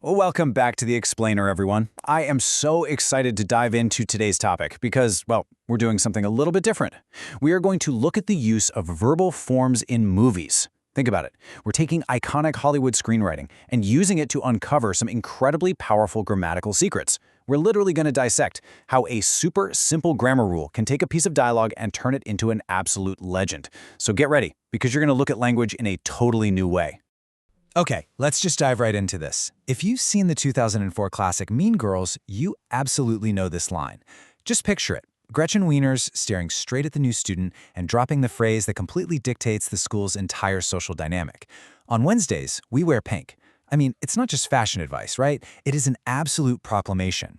Welcome back to The Explainer, everyone. I am so excited to dive into today's topic because, well, we're doing something a little bit different. We are going to look at the use of verbal forms in movies. Think about it. We're taking iconic Hollywood screenwriting and using it to uncover some incredibly powerful grammatical secrets. We're literally going to dissect how a super simple grammar rule can take a piece of dialogue and turn it into an absolute legend. So get ready, because you're going to look at language in a totally new way. Okay, let's just dive right into this. If you've seen the 2004 classic Mean Girls, you absolutely know this line. Just picture it. Gretchen Wieners staring straight at the new student and dropping the phrase that completely dictates the school's entire social dynamic. On Wednesdays, we wear pink. I mean, it's not just fashion advice, right? It is an absolute proclamation.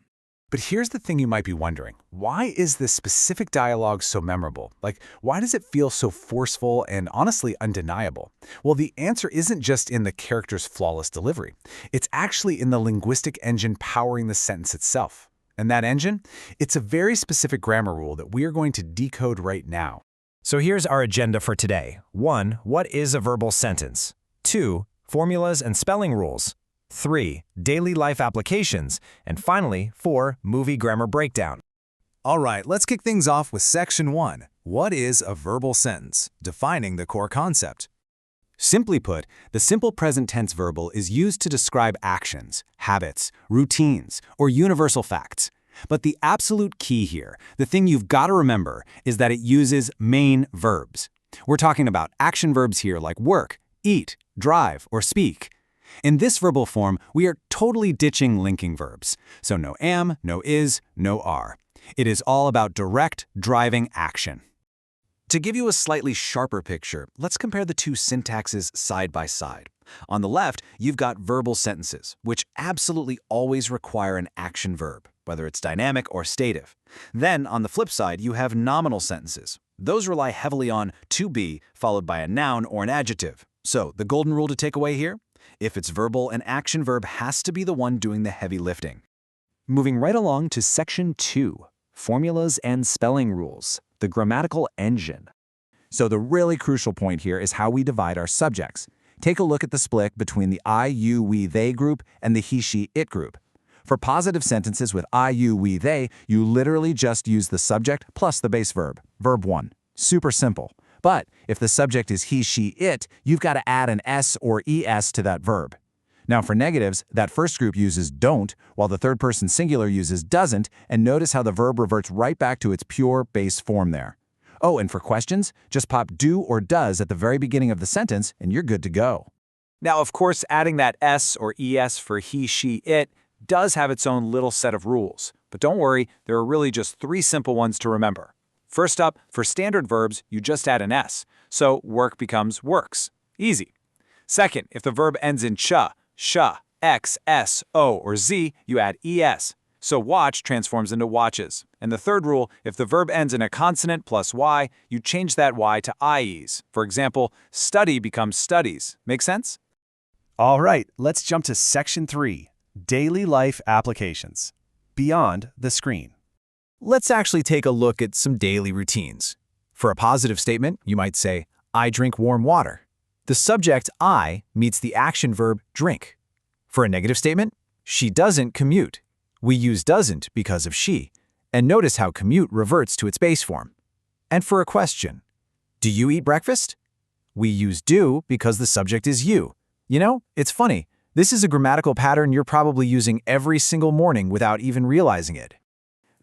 But here's the thing you might be wondering. Why is this specific dialogue so memorable? Like, why does it feel so forceful and honestly undeniable? Well, the answer isn't just in the character's flawless delivery. It's actually in the linguistic engine powering the sentence itself. And that engine? It's a very specific grammar rule that we are going to decode right now. So here's our agenda for today. 1. What is a verbal sentence? 2. Formulas and spelling rules. 3. Daily life applications. And finally, 4. Movie grammar breakdown. All right, let's kick things off with Section 1. What is a verbal sentence? Defining the core concept. Simply put, the simple present tense verbal is used to describe actions, habits, routines, or universal facts. But the absolute key here, the thing you've got to remember, is that it uses main verbs. We're talking about action verbs here like work, eat, drive, or speak. In this verbal form, we are totally ditching linking verbs. So no am, no is, no are. It is all about direct, driving action. To give you a slightly sharper picture, let's compare the two syntaxes side by side. On the left, you've got verbal sentences, which absolutely always require an action verb, whether it's dynamic or stative. Then, on the flip side, you have nominal sentences. Those rely heavily on to be, followed by a noun or an adjective. So, the golden rule to take away here? If it's verbal, an action verb has to be the one doing the heavy lifting. Moving right along to Section 2, Formulas and Spelling Rules, the grammatical engine. So the really crucial point here is how we divide our subjects. Take a look at the split between the I, you, we, they group and the he, she, it group. For positive sentences with I, you, we, they, you literally just use the subject plus the base verb, verb 1. Super simple. But if the subject is he, she, it, you've got to add an s or es to that verb. Now for negatives, that first group uses don't, while the third person singular uses doesn't, and notice how the verb reverts right back to its pure base form there. Oh, and for questions, just pop do or does at the very beginning of the sentence, and you're good to go. Now, of course, adding that s or es for he, she, it does have its own little set of rules. But don't worry, there are really just 3 simple ones to remember. First up, for standard verbs, you just add an s, so work becomes works. Easy. Second, if the verb ends in ch, x, s, o, or z, you add es. So watch transforms into watches. And the third rule, if the verb ends in a consonant plus y, you change that y to ies. For example, study becomes studies. Make sense? All right, let's jump to Section 3, Daily Life Applications, Beyond the Screen. Let's actually take a look at some daily routines. For a positive statement, you might say, I drink warm water. The subject I meets the action verb drink. For a negative statement, she doesn't commute. We use doesn't because of she, and notice how commute reverts to its base form. And for a question, do you eat breakfast? We use do because the subject is you. You know, it's funny. This is a grammatical pattern you're probably using every single morning without even realizing it.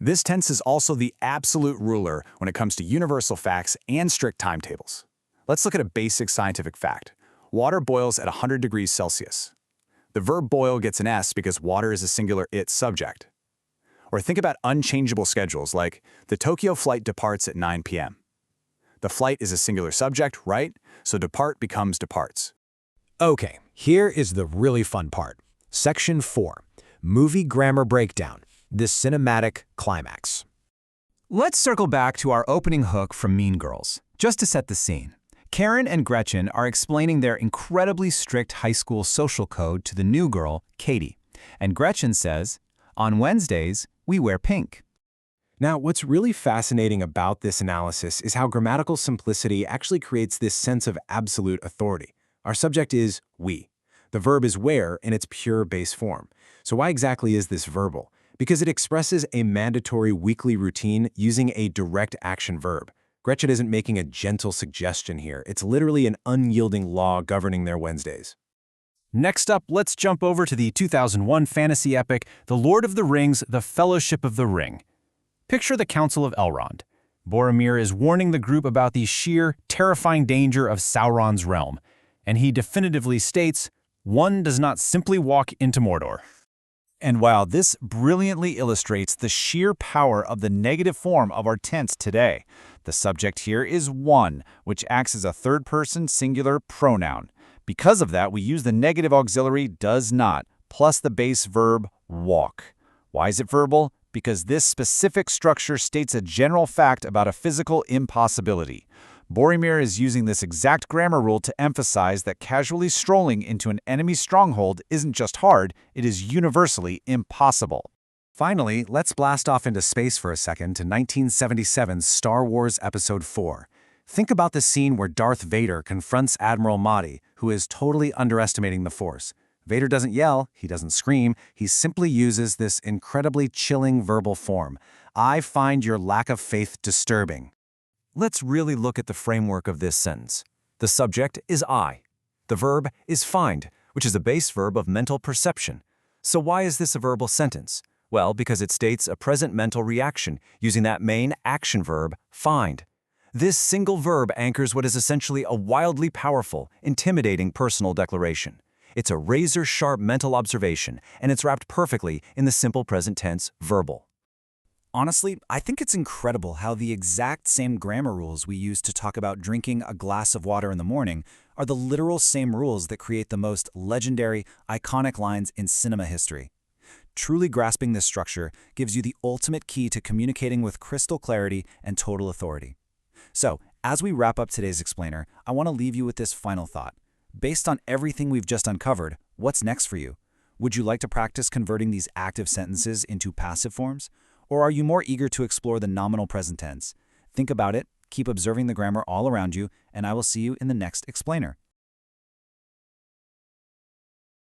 This tense is also the absolute ruler when it comes to universal facts and strict timetables. Let's look at a basic scientific fact. Water boils at 100 degrees Celsius. The verb boil gets an S because water is a singular it subject. Or think about unchangeable schedules like the Tokyo flight departs at 9 p.m. The flight is a singular subject, right? So depart becomes departs. Okay, here is the really fun part. Section 4, Movie Grammar Breakdown, the cinematic climax. Let's circle back to our opening hook from Mean Girls, just to set the scene. Karen and Gretchen are explaining their incredibly strict high school social code to the new girl, Katie. And Gretchen says, on Wednesdays, we wear pink. Now, what's really fascinating about this analysis is how grammatical simplicity actually creates this sense of absolute authority. Our subject is we. The verb is where in its pure base form. So why exactly is this verbal? Because it expresses a mandatory weekly routine using a direct action verb. Gretchen isn't making a gentle suggestion here. It's literally an unyielding law governing their Wednesdays. Next up, let's jump over to the 2001 fantasy epic, The Lord of the Rings, The Fellowship of the Ring. Picture the Council of Elrond. Boromir is warning the group about the sheer, terrifying danger of Sauron's realm, and he definitively states, "One does not simply walk into Mordor." And while this brilliantly illustrates the sheer power of the negative form of our tense today, the subject here is one, which acts as a third-person singular pronoun. Because of that, we use the negative auxiliary does not, plus the base verb walk. Why is it verbal? Because this specific structure states a general fact about a physical impossibility. Boromir is using this exact grammar rule to emphasize that casually strolling into an enemy stronghold isn't just hard, it is universally impossible. Finally, let's blast off into space for a second to 1977's Star Wars Episode 4. Think about the scene where Darth Vader confronts Admiral Mahdi, who is totally underestimating the Force. Vader doesn't yell, he doesn't scream, he simply uses this incredibly chilling verbal form. I find your lack of faith disturbing. Let's really look at the framework of this sentence. The subject is I. The verb is find, which is a base verb of mental perception. So why is this a verbal sentence? Well, because it states a present mental reaction using that main action verb, find. This single verb anchors what is essentially a wildly powerful, intimidating personal declaration. It's a razor-sharp mental observation, and it's wrapped perfectly in the simple present tense, verbal. Honestly, I think it's incredible how the exact same grammar rules we use to talk about drinking a glass of water in the morning are the literal same rules that create the most legendary, iconic lines in cinema history. Truly grasping this structure gives you the ultimate key to communicating with crystal clarity and total authority. So, as we wrap up today's explainer, I want to leave you with this final thought. Based on everything we've just uncovered, what's next for you? Would you like to practice converting these active sentences into passive forms? Or are you more eager to explore the nominal present tense? Think about it, keep observing the grammar all around you, and I will see you in the next explainer.